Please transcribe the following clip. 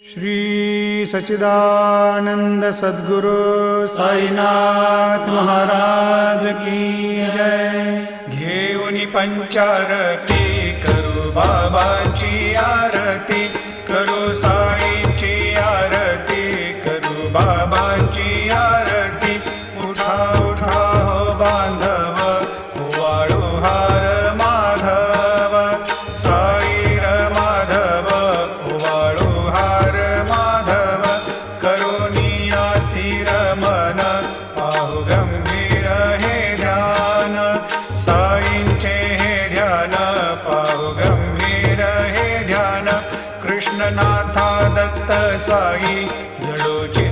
श्री सच्चिदानंद सद्गुरु साईनाथ महाराज की जय। घेऊनी पंचारती करू बाबाची आरती, करू साईंची आरती, करू बाबाची आरती। उठा उठा हो बांधव, वाळू हार माधव, साईर माधव, वाळू हार माधव। करुणिया स्थिर मन, पाहु गंभीर हे ध्यान, साईंचे हे ध्यान, पाहु गंभीर हे ध्यान। कृष्णनाथा दत्त साई जडोची